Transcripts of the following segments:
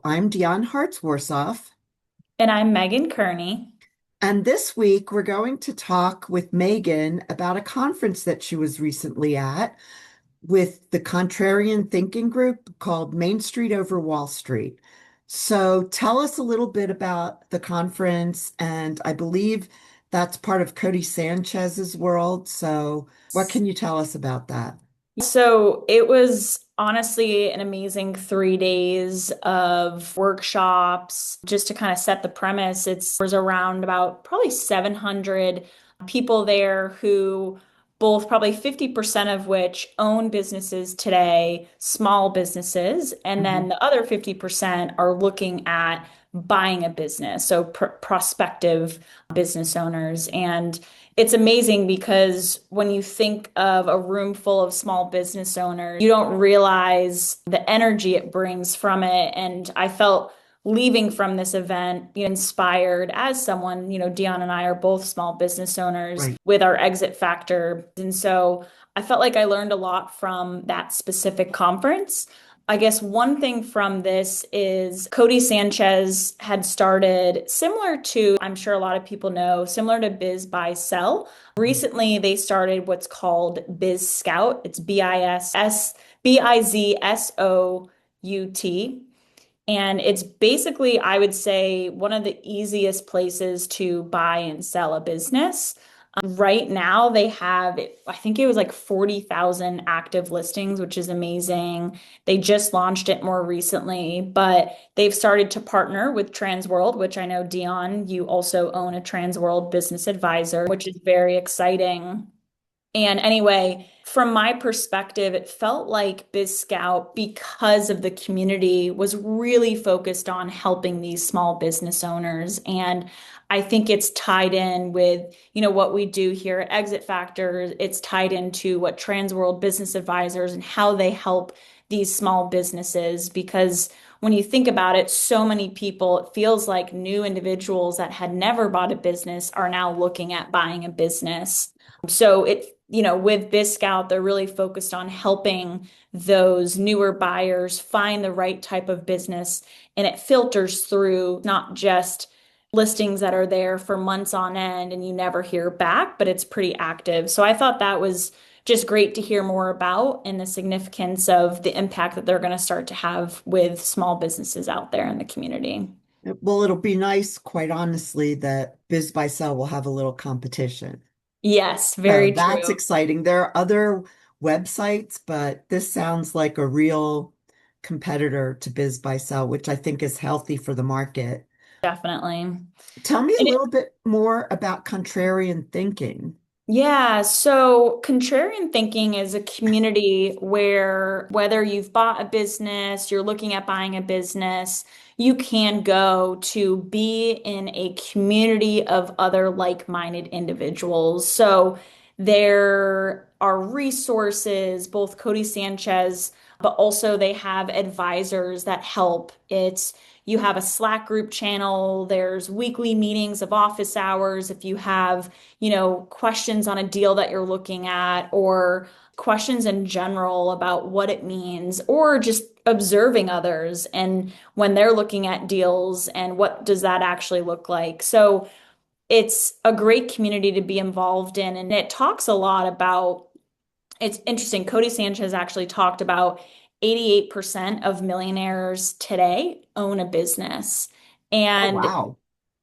I'm Dion Hartzworsoff, And I'm Megan Kearney. and this week we're going to talk with Megan about a conference that she was recently at with the Contrarian Thinking Group called Main Street over Wall Street. So tell us a little bit about the conference, and I believe that's part of Codie Sanchez's world. So what can you tell us about that? So it was honestly an amazing 3 days of workshops just to kind of set the premise. Was around about probably 700 people there who both probably 50% of which own businesses today, small businesses, and then Mhm. the other 50% are looking at buying a business, so prospective business owners. And it's amazing because when you think of a room full of small business owners, you don't realize the energy it brings from it. And I felt leaving from this event, inspired as someone, Dion and I are both small business owners Right. with our exit factor. And so I felt like I learned a lot from that specific conference. I guess one thing from this is Codie Sanchez had started similar to, I'm sure a lot of people know, similar to Biz Buy Sell. Recently, they started what's called BizScout. It's BIZSOUT. And it's basically, I would say, one of the easiest places to buy and sell a business. Right now, they have, I think it was like 40,000 active listings, which is amazing. They just launched it more recently, but they've started to partner with Transworld, which I know, Dion, you also own a Transworld business advisor, which is very exciting. And anyway, from my perspective, it felt like BizScout, because of the community, was really focused on helping these small business owners. And I think it's tied in with, what we do here at Exit Factor. It's tied into what Transworld Business Advisors and how they help these small businesses. Because when you think about it, so many people, it feels like new individuals that had never bought a business are now looking at buying a business. So with BizScout, they're really focused on helping those newer buyers find the right type of business. And it filters through not just listings that are there for months on end and you never hear back, but it's pretty active. So I thought that was just great to hear more about and the significance of the impact that they're going to start to have with small businesses out there in the community. Well, it'll be nice, quite honestly, that Biz by Sell will have a little competition. Yes, So very that's true. exciting. There are other websites, but this sounds like a real competitor to Biz by Sell, which I think is healthy for the market. Definitely. And Tell me a it little bit more about contrarian thinking. Yeah, so contrarian thinking is a community where whether you've bought a business, you're looking at buying a business, you can go to be in a community of other like-minded individuals. So there are resources, both Codie Sanchez, but also they have advisors that help. You have a Slack group channel, there's weekly meetings of office hours. If you have questions on a deal that you're looking at or questions in general about what it means or just observing others and when they're looking at deals and what does that actually look like. So it's a great community to be involved in and it talks a lot about it's interesting. Codie Sanchez actually talked about 88% of millionaires today own a business. Oh, And wow.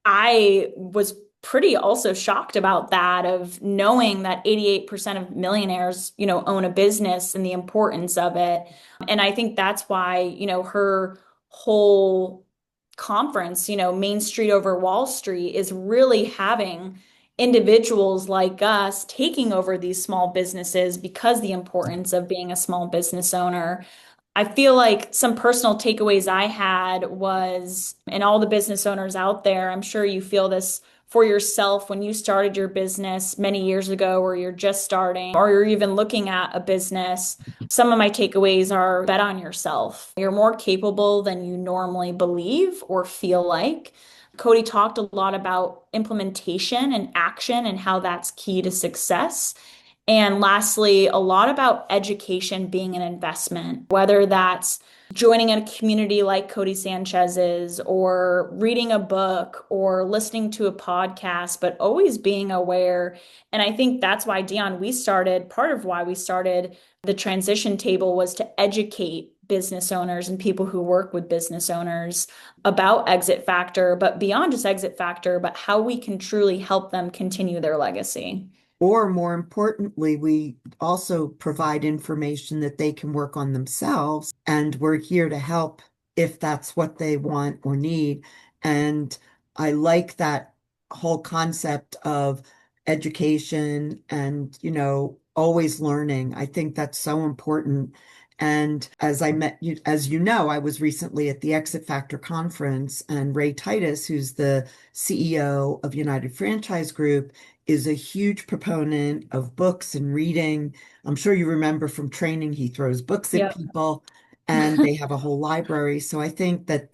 I was pretty also shocked about that of knowing that 88% of millionaires, own a business and the importance of it. And I think that's why, her whole conference, Main Street over Wall Street is really having individuals like us taking over these small businesses because the importance of being a small business owner. I feel like some personal takeaways I had was, and all the business owners out there, I'm sure you feel this for yourself when you started your business many years ago, or you're just starting, or you're even looking at a business. Some of my takeaways are bet on yourself. You're more capable than you normally believe or feel like. Codie talked a lot about implementation and action and how that's key to success. And lastly, a lot about education being an investment, whether that's joining a community like Codie Sanchez's or reading a book or listening to a podcast, but always being aware. And I think that's why, Dion, part of why we started the transition table was to educate business owners and people who work with business owners about exit factor, but beyond just exit factor, but how we can truly help them continue their legacy. Or more importantly, we also provide information that they can work on themselves, and we're here to help if that's what they want or need. And I like that whole concept of education and, always learning. I think that's so important. And as I met you, as you know, I was recently at the Exit Factor conference, and Ray Titus, who's the CEO of United Franchise Group, is a huge proponent of books and reading. I'm sure you remember from training, he throws books at Yep. people and they have a whole library. So I think that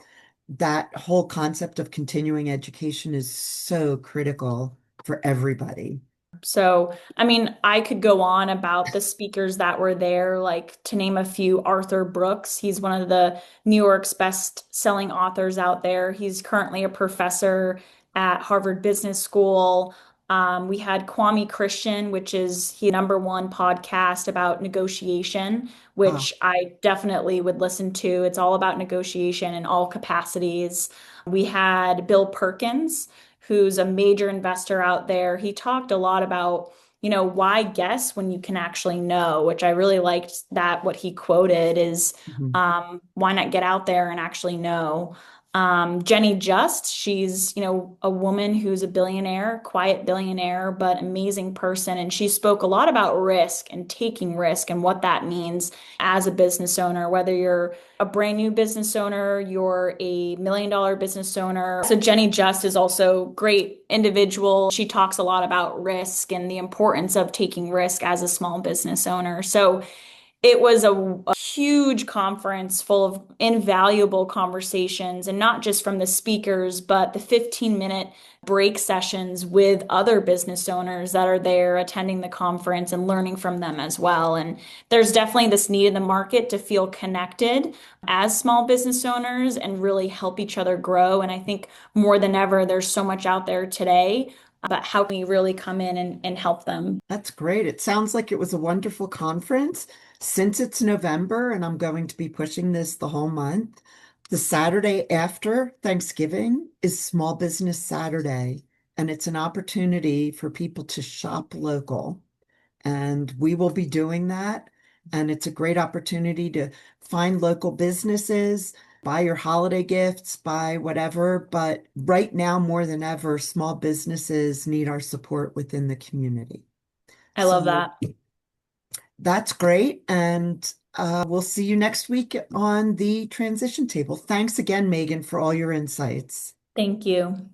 that whole concept of continuing education is so critical for everybody. So, I mean, I could go on about the speakers that were there, like to name a few, Arthur Brooks. He's one of the New York's best-selling authors out there. He's currently a professor at Harvard Business School. We had Kwame Christian, which is he number one podcast about negotiation, Oh, which I definitely would listen to. It's all about negotiation in all capacities. We had Bill Perkins, who's a major investor out there. He talked a lot about, why guess when you can actually know, which I really liked that what he quoted is, mhm. why not get out there and actually know? Jenny Just, she's, a woman who's a billionaire, quiet billionaire, but amazing person. And she spoke a lot about risk and taking risk and what that means as a business owner, whether you're a brand new business owner, you're a $1 million business owner. So Jenny Just is also great individual. She talks a lot about risk and the importance of taking risk as a small business owner. So it was a huge conference full of invaluable conversations, and not just from the speakers, but the 15-minute break sessions with other business owners that are there attending the conference and learning from them as well. And there's definitely this need in the market to feel connected as small business owners and really help each other grow. And I think more than ever, there's so much out there today, but how can we really come in and help them? That's great. It sounds like it was a wonderful conference. Since it's November and I'm going to be pushing this the whole month, the Saturday after Thanksgiving is Small Business Saturday, and it's an opportunity for people to shop local. And we will be doing that. And it's a great opportunity to find local businesses, buy your holiday gifts, buy whatever. But right now, more than ever, small businesses need our support within the community. I love So that. that's great. And we'll see you next week on the transition table. Thanks again, Megan, for all your insights. Thank you.